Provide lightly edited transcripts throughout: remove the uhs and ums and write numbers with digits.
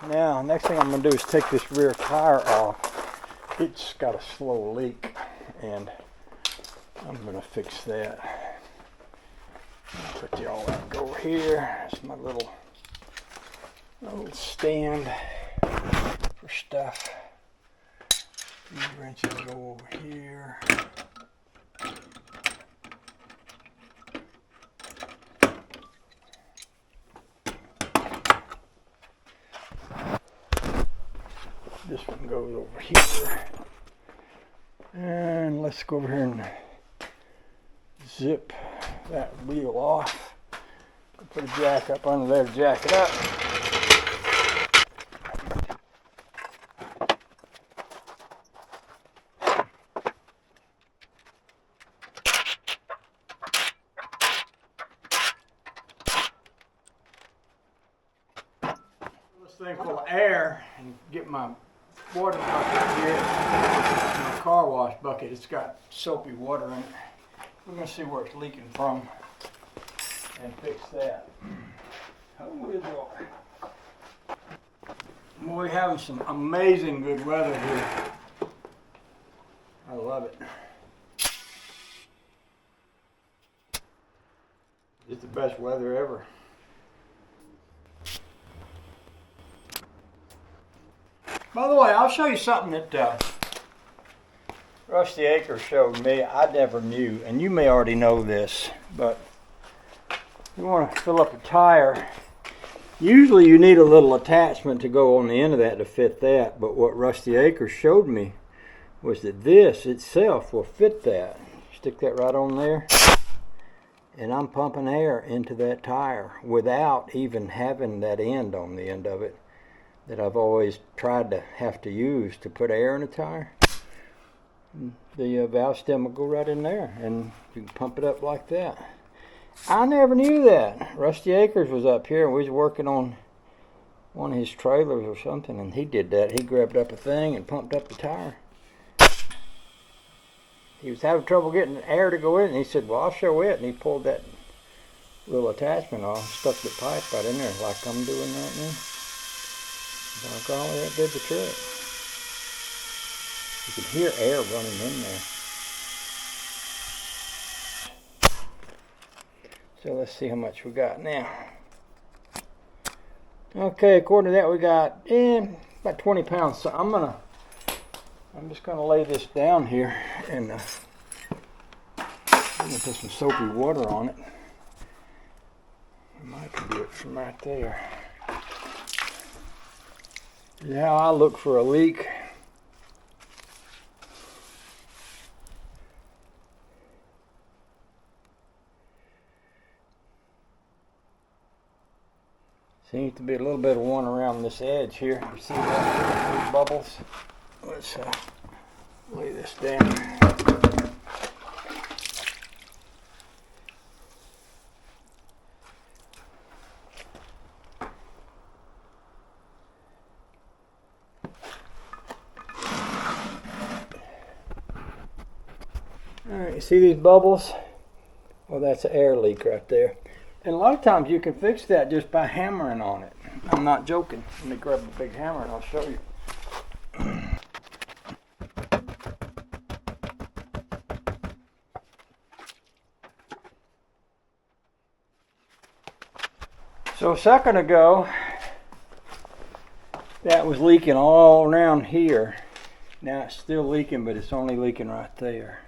Now, next thing I'm going to do is take this rear tire off. It's got a slow leak, and I'm going to fix that. I'll put all that go here. It's my little stand for stuff. These wrenches go over here. This one goes over here. And let's go over here and zip that wheel off. Put a jack up under there to jack it up. This thing full of air and get my water bucket here, my car wash bucket. It's got soapy water in it. We're going to see where it's leaking from and fix that. How is it? We're having some amazing good weather here. I love it. It's the best weather ever. By the way, I'll show you something that Rusty Acres showed me. I never knew, and you may already know this, but you want to fill up a tire. Usually you need a little attachment to go on the end of that to fit that, but what Rusty Acres showed me was that this itself will fit that. Stick that right on there, and I'm pumping air into that tire without even having that end on the end of it that I've always tried to have to use to put air in a tire. The valve stem will go right in there and you can pump it up like that. I never knew that. Rusty Acres was up here and we was working on one of his trailers or something, and he did that. He grabbed up a thing and pumped up the tire. He was having trouble getting air to go in, and he said, well, I'll show it. And he pulled that little attachment off, stuck the pipe right in there like I'm doing right now. By golly, that did the trick. You can hear air running in there. So let's see how much we got now. Okay, according to that, we got about 20 pounds. So I'm just gonna lay this down here, and I'm gonna put some soapy water on it. I might do it from right there. Yeah, I look for a leak. Seems to be a little bit of one around this edge here. You see that? Those bubbles. Let's lay this down. Alright, you see these bubbles? Well, that's an air leak right there. And a lot of times you can fix that just by hammering on it. I'm not joking. Let me grab a big hammer and I'll show you. So a second ago, that was leaking all around here. Now it's still leaking, but it's only leaking right there.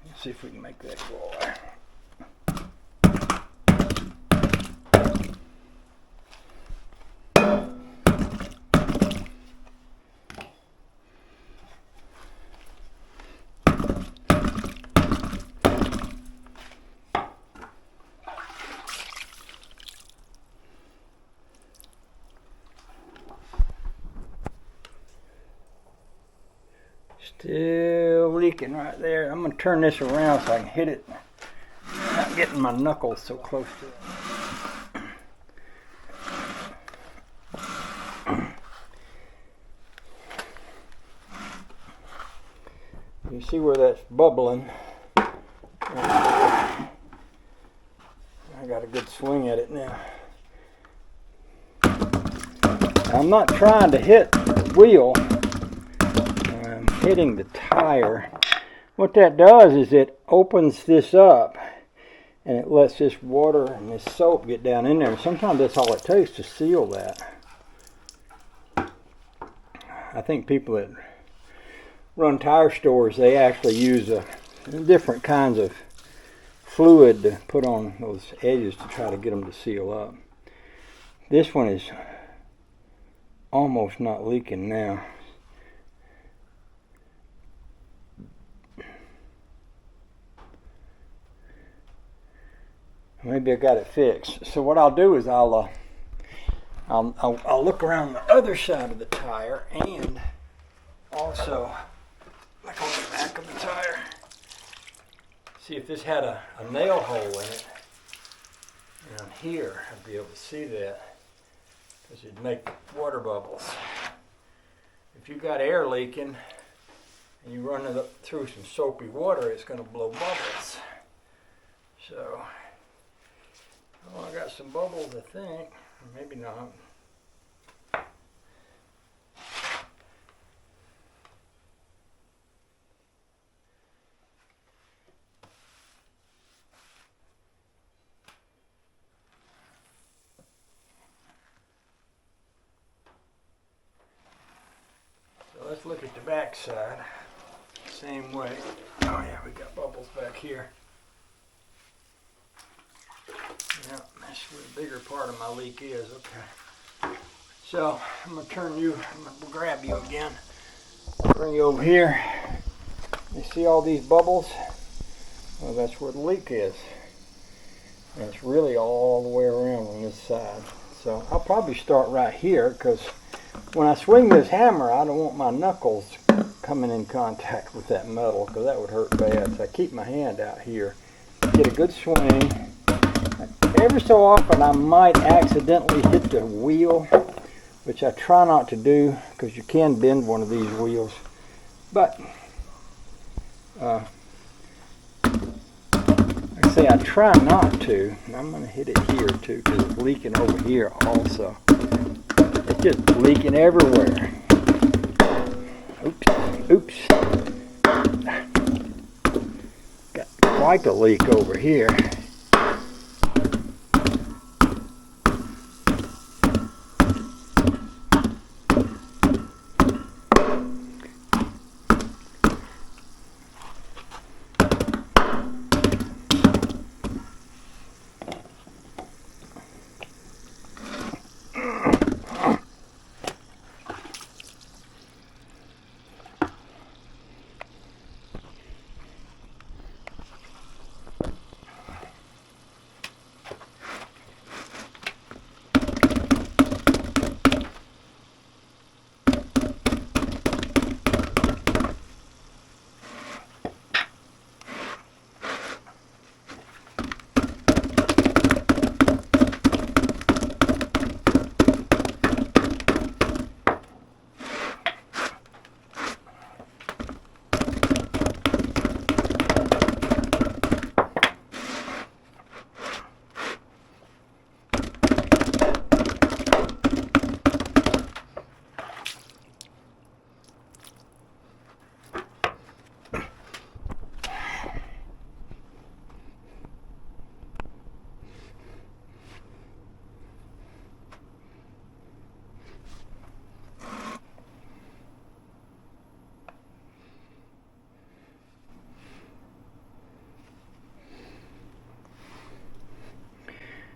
Let's see if we can make that go away. Still leaking right there. I'm going to turn this around so I can hit it. I'm not getting my knuckles so close to it. You see where that's bubbling. I got a good swing at it now. I'm not trying to hit the wheel. I'm hitting the tire. What that does is it opens this up and it lets this water and this soap get down in there. And sometimes that's all it takes to seal that. I think people that run tire stores, they actually use different kinds of fluid to put on those edges to try to get them to seal up. This one is almost not leaking now. Maybe I got it fixed. So what I'll do is I'll look around the other side of the tire and also look on the back of the tire. See if this had a nail hole in it. Down here, I'd be able to see that because it'd make water bubbles. If you got air leaking and you run it through some soapy water, it's going to blow bubbles. So, oh, I got some bubbles, I think. Maybe not. Let's look at the back side. Same way. Oh yeah, we got bubbles back here. Yeah, that's where the bigger part of my leak is. Okay. So I'm gonna grab you again. Bring you over here. You see all these bubbles? Well, that's where the leak is. And it's really all the way around on this side. So I'll probably start right here because when I swing this hammer, I don't want my knuckles coming in contact with that metal because that would hurt bad. So I keep my hand out here, get a good swing. Every so often I might accidentally hit the wheel, which I try not to do because you can bend one of these wheels. But like I say, I try not to. And I'm going to hit it here too because it's leaking over here also. It's just leaking everywhere. Oops. Got quite a leak over here.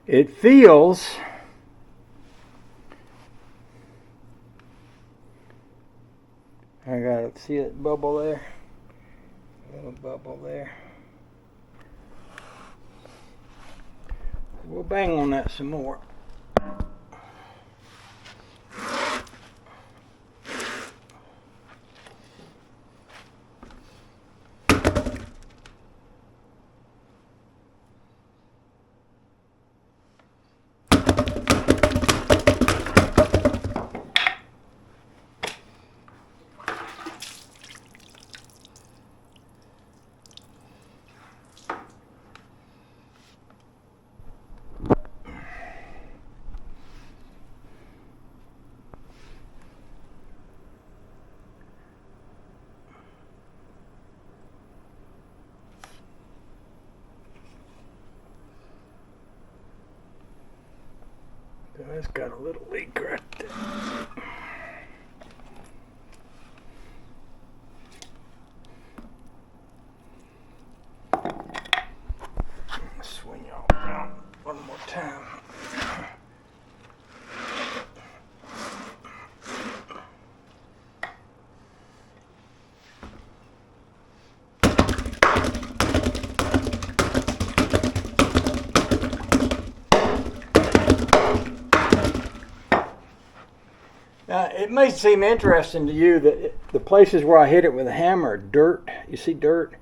It feels I gotta see that bubble there. A little bubble there. We'll bang on that some more. So that's got a little leak right there. Swing y'all around one more time. Now, it may seem interesting to you that the places where I hit it with a hammer are dirt. You see dirt?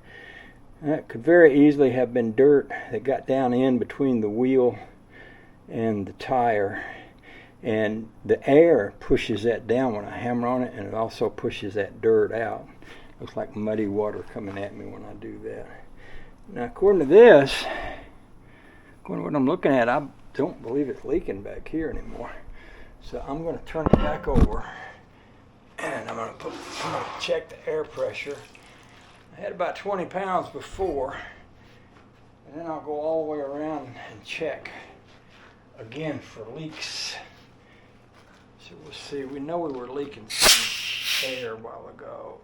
That could very easily have been dirt that got down in between the wheel and the tire. And the air pushes that down when I hammer on it, and it also pushes that dirt out. Looks like muddy water coming at me when I do that. Now, according to this, according to what I'm looking at, I don't believe it's leaking back here anymore. So I'm going to turn it back over, and I'm going to check the air pressure. I had about 20 pounds before, and then I'll go all the way around and check again for leaks. So we'll see. We know we were leaking some air a while ago.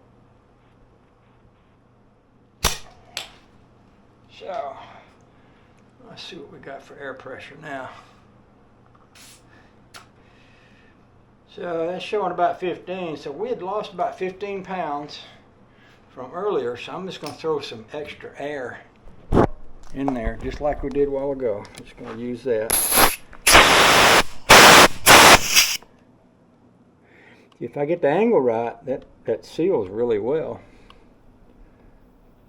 So let's see what we got for air pressure now. So that's showing about 15. So we had lost about 15 pounds from earlier. So I'm just going to throw some extra air in there, just like we did a while ago. I'm just going to use that. If I get the angle right, that seals really well.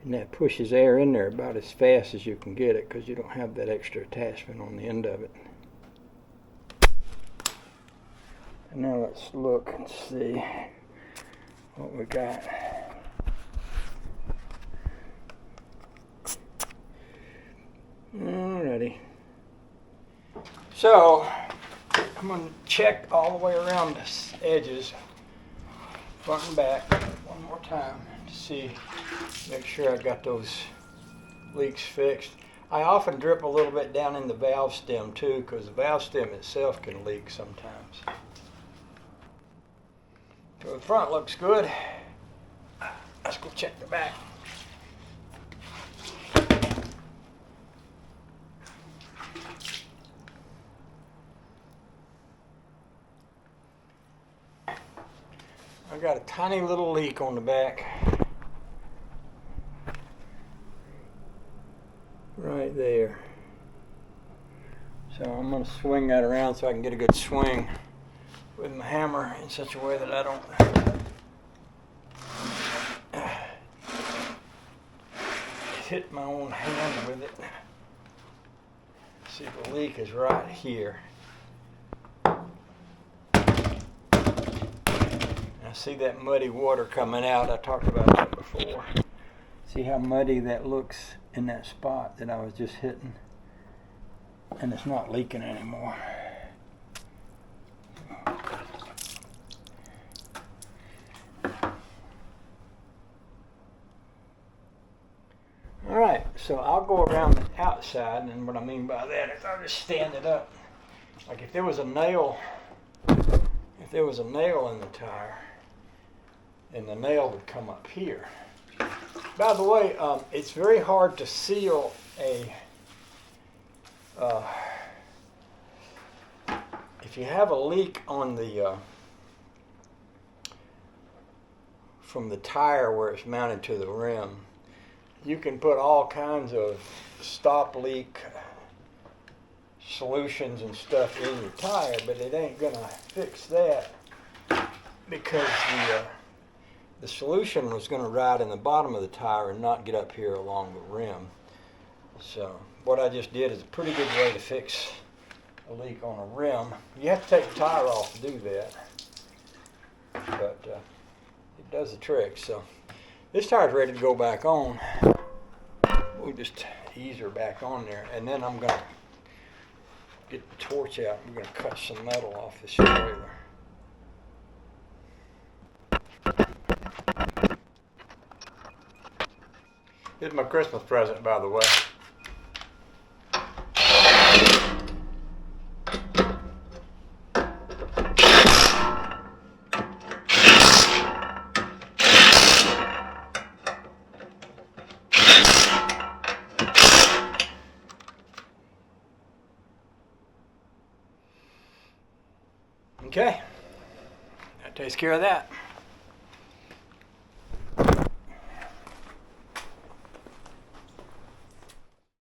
And that pushes air in there about as fast as you can get it, because you don't have that extra attachment on the end of it. And now let's look and see what we got. Alrighty. So I'm going to check all the way around the edges, front and back, one more time to see, make sure I got those leaks fixed. I often drip a little bit down in the valve stem too, because the valve stem itself can leak sometimes. So the front looks good. Let's go check the back. I got a tiny little leak on the back. Right there. So I'm going to swing that around so I can get a good swing with my hammer in such a way that I don't hit my own hand with it. See, the leak is right here. I see that muddy water coming out. I talked about that before. See how muddy that looks in that spot that I was just hitting? And it's not leaking anymore. Alright, so I'll go around the outside, and what I mean by that is I'll just stand it up. Like if there was a nail in the tire, and the nail would come up here. By the way, it's very hard to seal if you have a leak on the from the tire where it's mounted to the rim, you can put all kinds of stop leak solutions and stuff in your tire, but it ain't gonna fix that, because the solution was going to ride in the bottom of the tire and not get up here along the rim. So what I just did is a pretty good way to fix a leak on a rim. You have to take the tire off to do that, but it does the trick. So this tire's ready to go back on. We'll just ease her back on there, and then I'm going to get the torch out. We're going to cut some metal off this trailer. It's my Christmas present, by the way. Okay, that takes care of that.